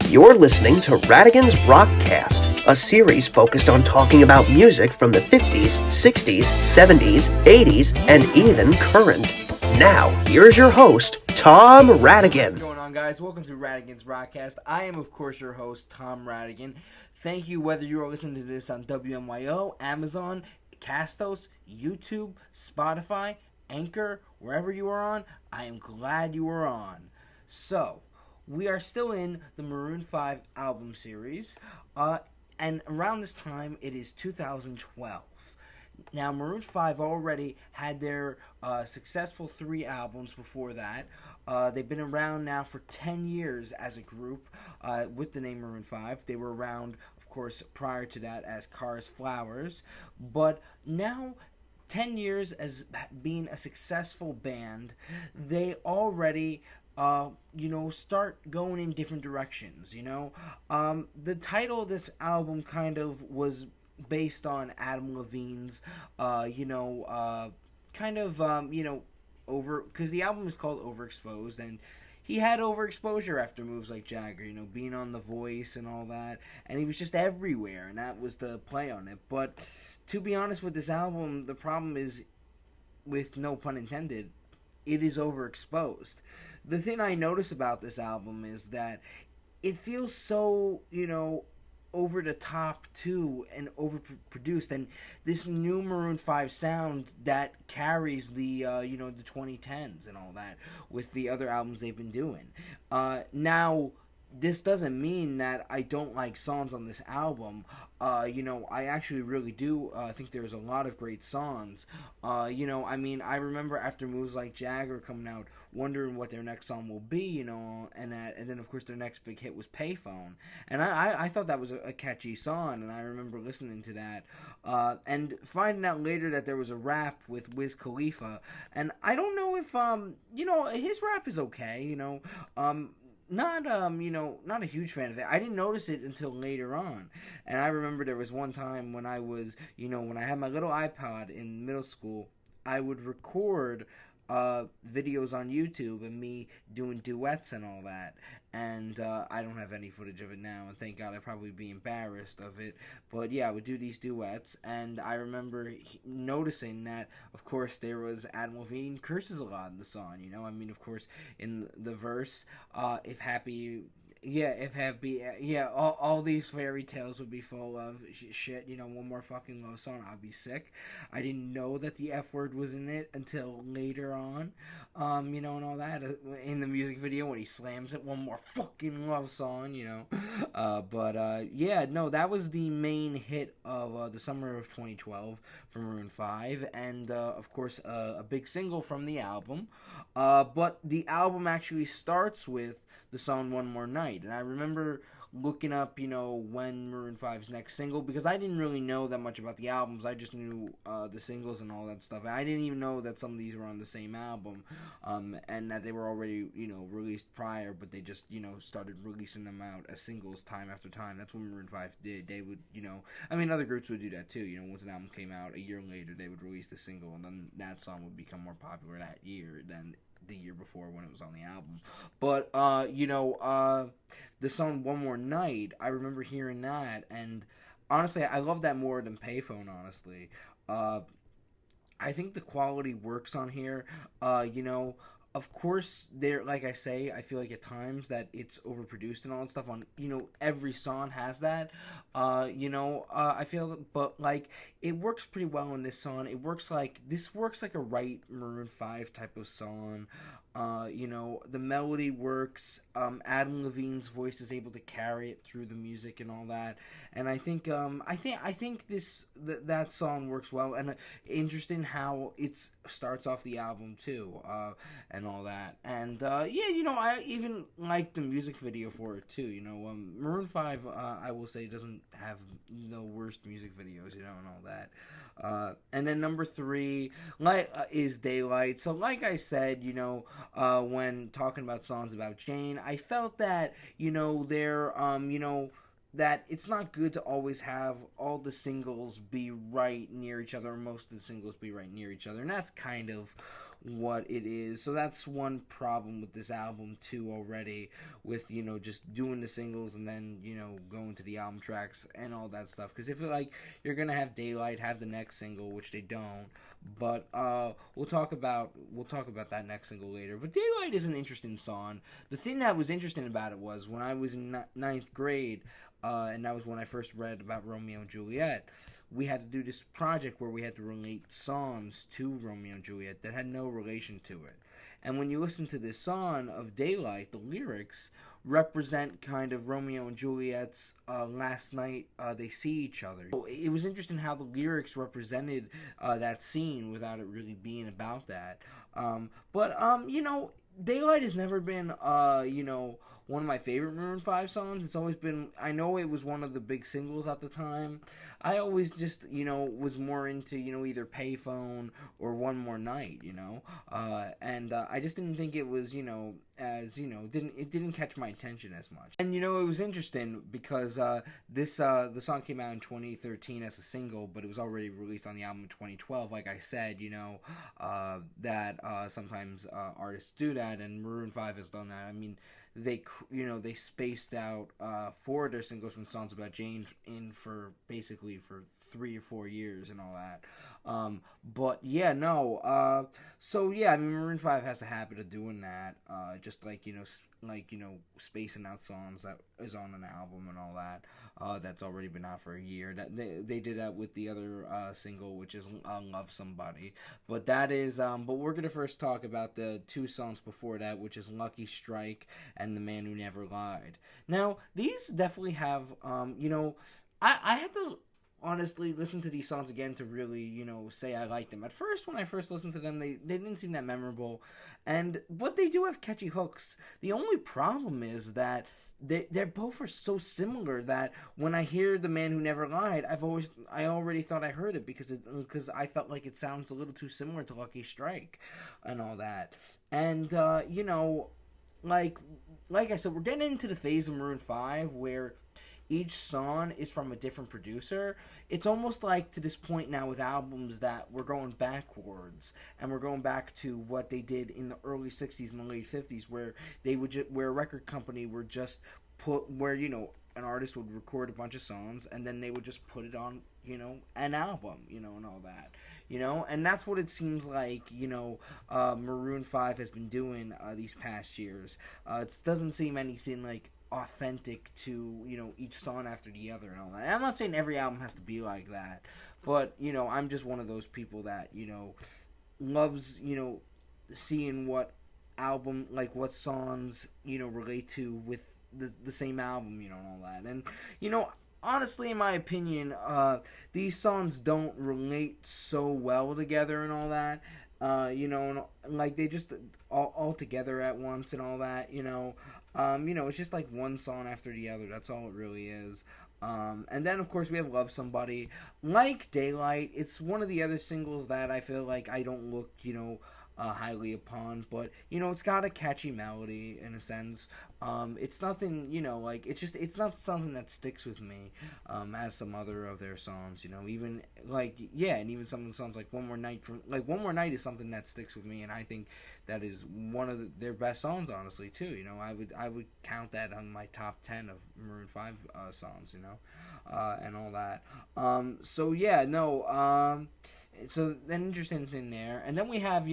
You're listening to Radigan's Rockcast, a series focused on talking about music from the 50s, 60s, 70s, 80s, and even current. Now, here's your host, Tom Radigan. What's going on, guys? Welcome to Radigan's Rockcast. I am, of course, your host, Tom Radigan. Thank you, whether you are listening to this on WMYO, Amazon, Castos, YouTube, Spotify, Anchor, wherever you are on. I am glad you are on. So, we are still in the Maroon 5 album series, and around this time, it is 2012. Now, Maroon 5 already had their successful 3 albums before that. They've been around now for 10 years as a group with the name Maroon 5. They were around, of course, prior to that as Cars Flowers. But now, 10 years as being a successful band, they already start going in different directions, The title of this album kind of was based on Adam Levine's, because the album is called Overexposed, and he had overexposure after moves like Jagger, being on The Voice and all that, and he was just everywhere, and that was the play on it. But to be honest with this album, the problem is, with no pun intended, it is overexposed. The thing I notice about this album is that it feels so, over the top too, and overproduced, and this new Maroon 5 sound that carries the the 2010s and all that with the other albums they've been doing. Now, this doesn't mean that I don't like songs on this album. I actually really do. I think there's a lot of great songs. I remember after moves like Jagger coming out, wondering what their next song will be, and then of course their next big hit was Payphone, and I thought that was a catchy song, and I remember listening to that, and finding out later that there was a rap with Wiz Khalifa, and I don't know if his rap is okay, not a huge fan of it. I didn't notice it until later on. And I remember there was one time when I was, when I had my little iPod in middle school, I would record videos on YouTube and me doing duets and all that. And I don't have any footage of it now, and thank God I'd probably be embarrassed of it. But yeah, I would do these duets, and I remember noticing that, of course, there was Adam Levine curses a lot in the song, of course, in the verse, all these fairy tales would be full of shit, one more fucking love song, I'll be sick. I didn't know that the F word was in it until later on, and all that, in the music video when he slams it, one more fucking love song, that was the main hit of the summer of 2012 for Maroon 5, and, of course, a big single from the album, but the album actually starts with the song One More Night, and I remember looking up, when Maroon 5's next single, because I didn't really know that much about the albums. I just knew the singles and all that stuff. I didn't even know that some of these were on the same album, and that they were already, released prior, but they just, started releasing them out as singles time after time. That's what Maroon 5 did. They would, other groups would do that too. Once an album came out, a year later, they would release the single, and then that song would become more popular that year than the year before when it was on the album. But, the song One More Night, I remember hearing that, and honestly, I love that more than Payphone, honestly. I think the quality works on here. Of course, like I say, I feel like at times that it's overproduced and all that stuff on, every song has that, I feel, but, like, it works pretty well in this song. This works like a right Maroon 5 type of song. The melody works. Adam Levine's voice is able to carry it through the music and all that. And I think that song works well. And interesting how it starts off the album too, and all that. And I even like the music video for it too. Maroon 5, I will say, doesn't have the worst music videos, and all that. And then number 3 is Daylight. So like I said, when talking about songs about Jane, I felt that, that it's not good to always have all the singles be right near each other, or most of the singles be right near each other, and that's kind of what it is. So that's one problem with this album too already, with just doing the singles and then going to the album tracks and all that stuff. Because if you're gonna have Daylight have the next single, which they don't. But we'll talk about that next single later. But Daylight is an interesting song. The thing that was interesting about it was when I was in ninth grade, and that was when I first read about Romeo and Juliet. We had to do this project where we had to relate songs to Romeo and Juliet that had no relation to it. And when you listen to this song of Daylight, the lyrics represent kind of Romeo and Juliet's last night they see each other. So it was interesting how the lyrics represented that scene without it really being about that. But Daylight has never been, one of my favorite Maroon 5 songs. It's always been, I know it was one of the big singles at the time. I always just, was more into, either Payphone or One More Night, and I just didn't think it was, it didn't catch my attention as much. And, it was interesting because the song came out in 2013 as a single, but it was already released on the album in 2012. Like I said, that sometimes artists do that, and Maroon 5 has done that. I mean, they spaced out 4 of their singles from songs about Jane for 3 or 4 years and all that. But yeah, no. So yeah, I mean, Maroon 5 has a habit of doing that. Just spacing out songs that is on an album and all that. That's already been out for a year. That they did that with the other single, which is "Love Somebody." But that is. But we're gonna first talk about the 2 songs before that, which is "Lucky Strike" and "The Man Who Never Lied." Now, these definitely have. I had to honestly listen to these songs again to really, say I like them. At first, when I first listened to them, they didn't seem that memorable, but they do have catchy hooks. The only problem is that they're both are so similar that when I hear "The Man Who Never Lied," I already thought I heard it because I felt like it sounds a little too similar to "Lucky Strike" and all that. And like I said, we're getting into the phase of Maroon 5 where each song is from a different producer. It's almost like to this point now with albums that we're going backwards and we're going back to what they did in the early 60s and the late 50s where they would where a record company would just where an artist would record a bunch of songs and then they would just put it on an album and all that and that's what it seems like Maroon 5 has been doing these past years. It doesn't seem anything like authentic to each song after the other and all that. And I'm not saying every album has to be like that, but I'm just one of those people that loves seeing what album what songs relate to with the same album and all that. And honestly, in my opinion, these songs don't relate so well together and all that. And, they just all together at once and all that. It's just like one song after the other. That's all it really is. And then, of course, we have "Love Somebody." Like Daylight, it's one of the other singles that I feel like I don't look, highly upon, but it's got a catchy melody in a sense. It's nothing, it's not something that sticks with me as some other of their songs. Even and even some of the songs like "One More Night" "One More Night" is something that sticks with me, and I think that is one of their best songs, honestly, too. I would count that on my top 10 of Maroon 5 songs, and all that. So yeah, no. So an interesting thing there. And then we have,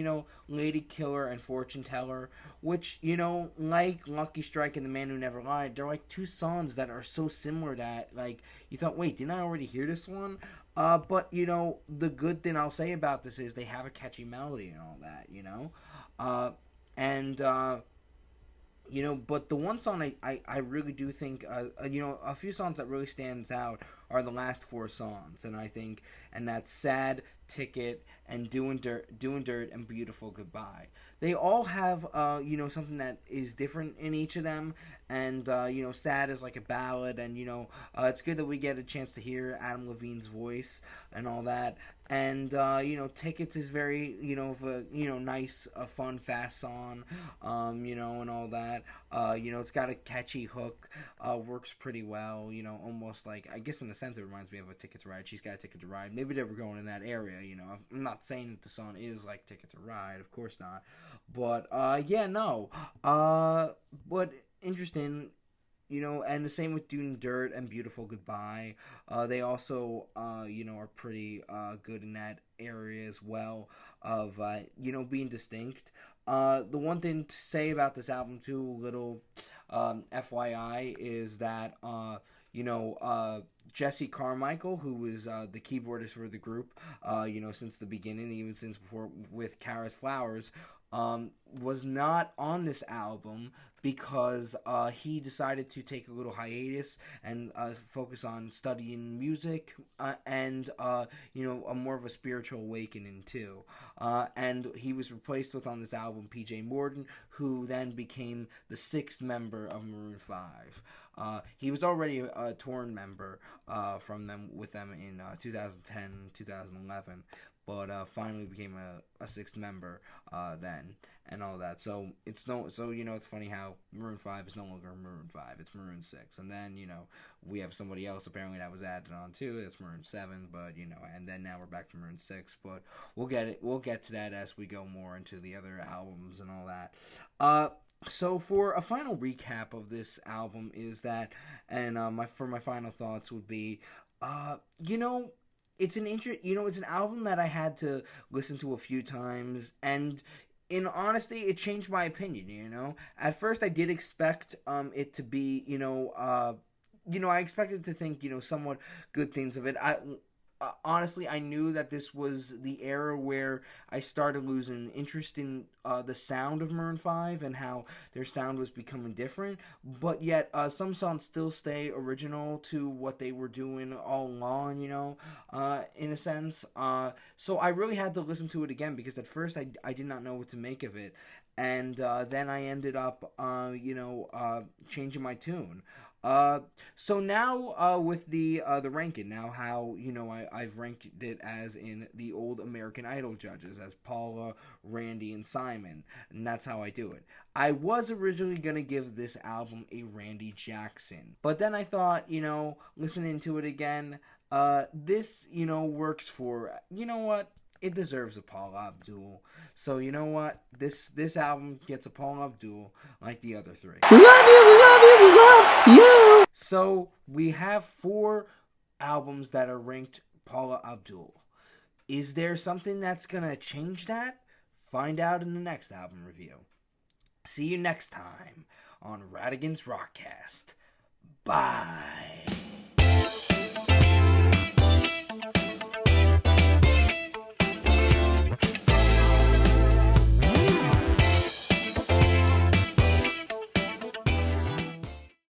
"Lady Killer" and "Fortune Teller," which, like "Lucky Strike" and "The Man Who Never Lied," they're like 2 songs that are so similar that, you thought, wait, didn't I already hear this one? But, the good thing I'll say about this is they have a catchy melody and all that, but the one song I really do think, a few songs that really stands out are the last 4 songs, and that's "Sad," "Ticket," and "Doing Dirt," and "Beautiful Goodbye." They all have, something that is different in each of them, and, "Sad" is like a ballad, and, it's good that we get a chance to hear Adam Levine's voice and all that. And "Tickets" is very nice, a fun, fast song, and all that. It's got a catchy hook, works pretty well. Almost like, I guess in a sense it reminds me of a "Ticket to Ride." She's got a ticket to ride. Maybe they were going in that area. area. You know, I'm not saying that the song is like Ticket to Ride, of course not. But yeah, no. But interesting. You know, and the same with Dune Dirt and Beautiful Goodbye. They also, you know, are pretty good in that area as well of, you know, being distinct. The one thing to say about this album, too, little FYI, is that, you know, Jesse Carmichael, who was the keyboardist for the group, you know, since the beginning, even since before with Kara's Flowers, was not on this album because he decided to take a little hiatus and focus on studying music and, you know, a more of a spiritual awakening too. And he was replaced with on this album PJ Morton, who then became the 6th member of Maroon 5. He was already a touring member with them in 2010, 2011. But finally became a 6th member then, and all that. So you know, it's funny how Maroon 5 is no longer Maroon 5; it's Maroon 6. And then, you know, we have somebody else apparently that was added on too. That's Maroon 7. But, you know, and then now we're back to Maroon 6. But we'll get to that as we go more into the other albums and all that. So for a final recap of this album is that, and my final thoughts would be, you know. It's an album that I had to listen to a few times, and in honesty, it changed my opinion. You know, at first I did expect it to be, you know, I expected to think, you know, somewhat good things of it. Honestly, I knew that this was the era where I started losing interest in the sound of Maroon 5 and how their sound was becoming different. But yet, some songs still stay original to what they were doing all along, you know, in a sense. So I really had to listen to it again because at first I did not know what to make of it. And then I ended up, you know, changing my tune. So now with the ranking, now how, you know, I've ranked it as in the old American Idol judges as Paula, Randy, and Simon, and that's how I do it. I was originally going to give this album a Randy Jackson, but then I thought, you know, listening to it again, this, you know, works for, you know what? It deserves a Paula Abdul. So you know what? This album gets a Paula Abdul like the other 3. We love you, we love you, we love you! So we have 4 albums that are ranked Paula Abdul. Is there something that's going to change that? Find out in the next album review. See you next time on Radigan's Rockcast. Bye.